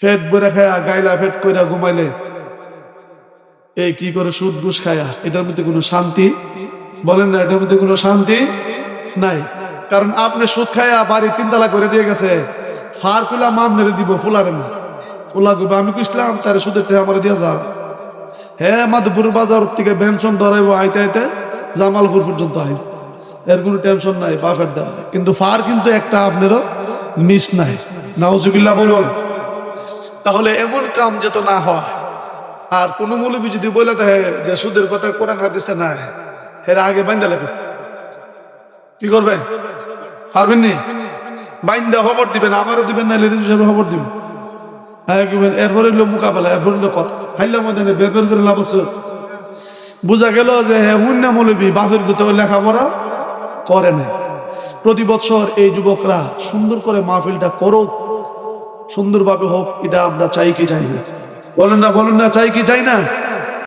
পেট ভরে খায়া গাইলা পেট কইরা ঘুমাইলে এই কি করে সুদ ঘুষ খায়া, এটার মধ্যে কোনো শান্তি বলেন না, এটার মধ্যে কোনো শান্তি নাই। কারণ আপনি সুদ খায়া বাড়ি 3 তলা করে দিয়ে গেছে, ফার কুলা মাম মেরে দিব, ফুলাবে না, ফুলা গো আমি কইছিলাম তার সুদের টাকা আমারে দিয়া যা। হ্যাঁ, মাধবপুর বাজার থেকে বেনশন ধরাইবো আইতে আইতে জামালপুর পর্যন্ত আইব, এর কোনো টেনশন নাই, বাফের দাম। কিন্তু ফার কিন্তু একটা আপনারও মিস নাই, নাউজুবিল্লাহ বলুন। তাহলে এমন কাম যত না হয়। আর কোন মৌলবী যদি বলে দেয় যে সুদের কথা কোরআন হাদিসে নাই, এর আগে বাইন্দা লাগবে, কি করবেন? পারবেন নি? বাইন্দা খবর দিবেন, আমারও দিবেন, না লেডিস হিসেবে খবর দিবেন। হ্যাঁ কি বলেন? এরপরে হইলো মোকাবেলা, এরপরে হইলো কথা হাইলার ময়দানে বের বের করে লাভ আছে। বোঝা গেল যে হ্যাঁ হুন্না মৌলবী বাপের গুতে লেখাপড়া করে না। প্রতি বছর এই যুবকরা সুন্দর করে মাহফিলটা করুক, সুন্দরভাবে হোক, এটা আমরা চাই কি চাই না? বলেন না, বলুন না, চাই কি চাই না?